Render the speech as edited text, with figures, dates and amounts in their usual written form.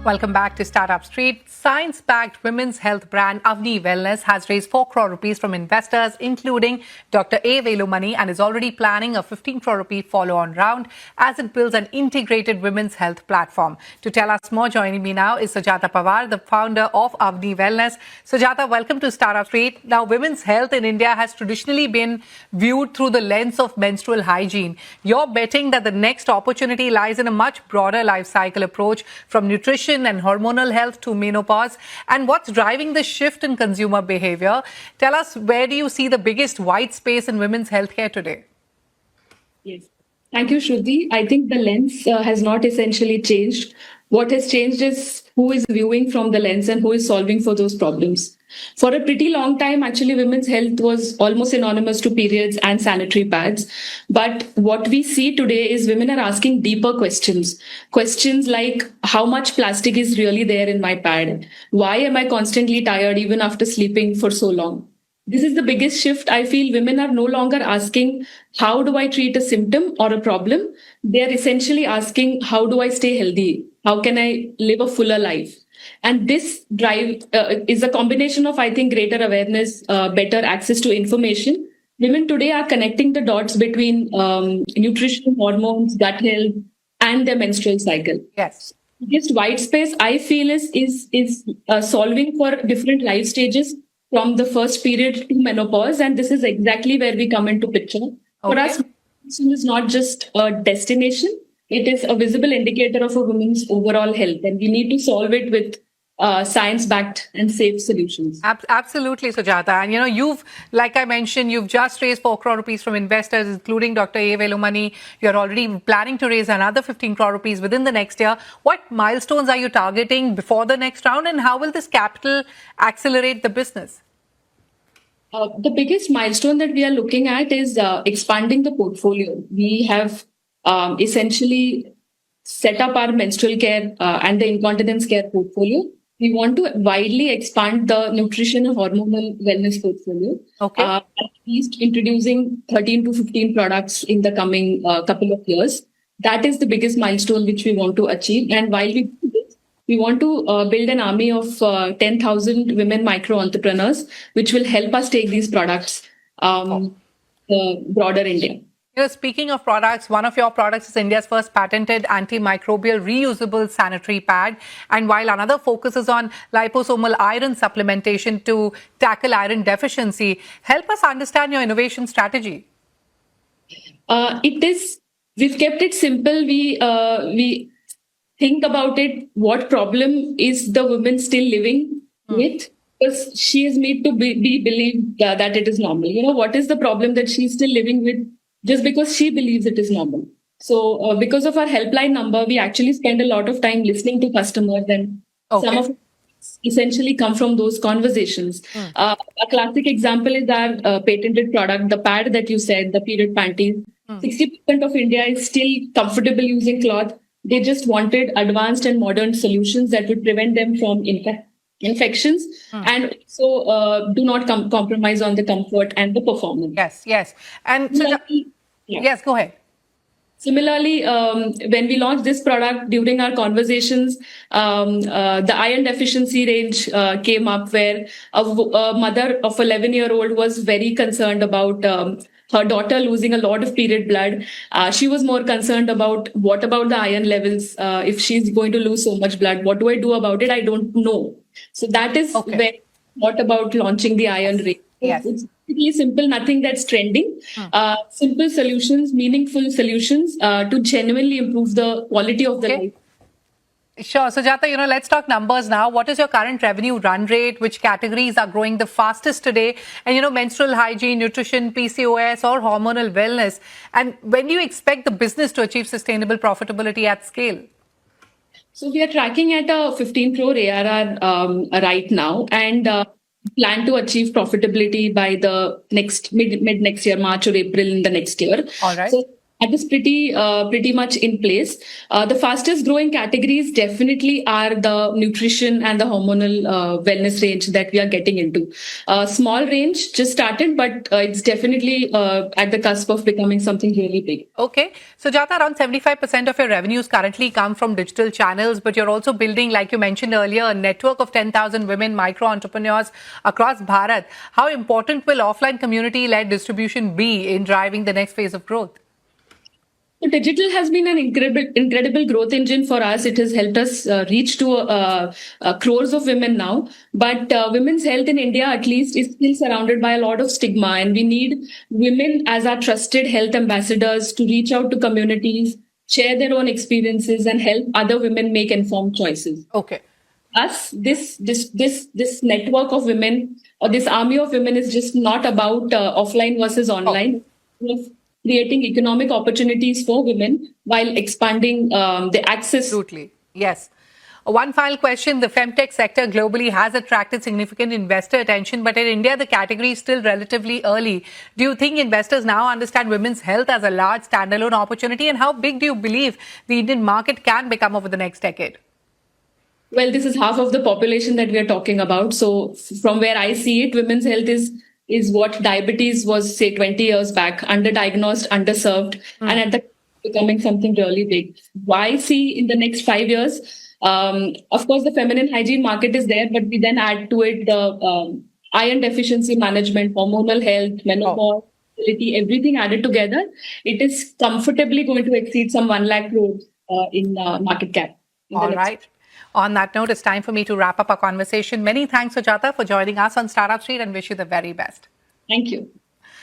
Welcome back to Startup Street. Science-backed women's health brand Avni Wellness has raised 4 crore rupees from investors, including Dr. A. Velumani, and is already planning a 15 crore rupee follow-on round as it builds an integrated women's health platform. To tell us more, joining me now is Sujata Pawar, the founder of Avni Wellness. Sujata, welcome to Startup Street. Now, women's health in India has traditionally been viewed through the lens of menstrual hygiene. You're betting that the next opportunity lies in a much broader life cycle approach, from nutrition and hormonal health to menopause, and what's driving the shift in consumer behavior. Tell us, where do you see the biggest white space in women's healthcare today? Yes. Thank you, Shruti. I think the lens has not essentially changed. What has changed is who is viewing from the lens and who is solving for those problems. For a pretty long time, actually, women's health was almost synonymous to periods and sanitary pads. But what we see today is women are asking deeper questions. Questions like, how much plastic is really there in my pad? Why am I constantly tired even after sleeping for so long? This is the biggest shift. I feel women are no longer asking, how do I treat a symptom or a problem? They're essentially asking, how do I stay healthy? How can I live a fuller life? And this drive is a combination of, I think, greater awareness, better access to information. Women today are connecting the dots between nutrition, hormones, gut health, and their menstrual cycle. Yes. Biggest white space I feel is solving for different life stages, from the first period to menopause. And this is exactly where we come into picture. Okay. For us, menstruation is not just a destination. It is a visible indicator of a woman's overall health. And we need to solve it with science-backed and safe solutions. Absolutely, Sujata. And, you've, like I mentioned, you've just raised 4 crore rupees from investors, including Dr. A. Velumani. You're already planning to raise another 15 crore rupees within the next year. What milestones are you targeting before the next round, and how will this capital accelerate the business? The biggest milestone that we are looking at is expanding the portfolio. We have essentially set up our menstrual care and the incontinence care portfolio. We want to widely expand the nutrition and hormonal wellness portfolio. Okay. At least introducing 13 to 15 products in the coming couple of years. That is the biggest milestone which we want to achieve. And while we do this, we want to build an army of 10,000 women micro-entrepreneurs, which will help us take these products broader India. Speaking of products, one of your products is India's first patented antimicrobial reusable sanitary pad. And while another focuses on liposomal iron supplementation to tackle iron deficiency, help us understand your innovation strategy. We've kept it simple. We think about it. What problem is the woman still living with? Because she is made to be believed that it is normal. What is the problem that she's still living with? Just because she believes it is normal. So because of our helpline number, we actually spend a lot of time listening to customers, and some of essentially come from those conversations. A classic example is our patented product, the pad that you said, the period panties. 60% of India is still comfortable using cloth. They just wanted advanced and modern solutions that would prevent them from infections and so do not compromise on the comfort and the performance. Yes. And yes, go ahead. Similarly, when we launched this product, during our conversations, the iron deficiency range came up, where a mother of 11-year-old was very concerned about her daughter losing a lot of period blood. She was more concerned about, what about the iron levels? If she's going to lose so much blood, what do I do about it? I don't know. So that is where what about launching the iron range? Yes. It's really simple, nothing that's trending. Simple solutions, meaningful solutions to genuinely improve the quality of the life. Sure. Sujata, let's talk numbers now. What is your current revenue run rate? Which categories are growing the fastest today? And, menstrual hygiene, nutrition, PCOS, or hormonal wellness? And when do you expect the business to achieve sustainable profitability at scale? So we are tracking at a 15 crore ARR right now, and plan to achieve profitability by the mid next year, March or April in the next year. All right. So That is pretty much in place. The fastest growing categories definitely are the nutrition and the hormonal wellness range that we are getting into. Small range just started, but it's definitely at the cusp of becoming something really big. Okay. So, Jata, around 75% of your revenues currently come from digital channels, but you're also building, like you mentioned earlier, a network of 10,000 women micro entrepreneurs across Bharat. How important will offline community-led distribution be in driving the next phase of growth? So digital has been an incredible growth engine for us. It has helped us reach to crores of women now. But women's health in India, at least, is still surrounded by a lot of stigma. And we need women as our trusted health ambassadors to reach out to communities, share their own experiences, and help other women make informed choices. Okay. Us, this network of women or this army of women is just not about offline versus online. It's creating economic opportunities for women while expanding the access. Absolutely. Yes. One final question. The femtech sector globally has attracted significant investor attention, but in India, the category is still relatively early. Do you think investors now understand women's health as a large standalone opportunity? And how big do you believe the Indian market can become over the next decade? Well, this is half of the population that we are talking about. So from where I see it, women's health is what diabetes was, say, 20 years back, underdiagnosed, underserved, and at the becoming something really big. Why see in the next 5 years? Of course, the feminine hygiene market is there, but we then add to it the iron deficiency management, hormonal health, menopause, fertility, everything added together. It is comfortably going to exceed some 1 lakh crores in market cap. All right. On that note, it's time for me to wrap up our conversation. Many thanks, Sujata, for joining us on Startup Street and wish you the very best. Thank you.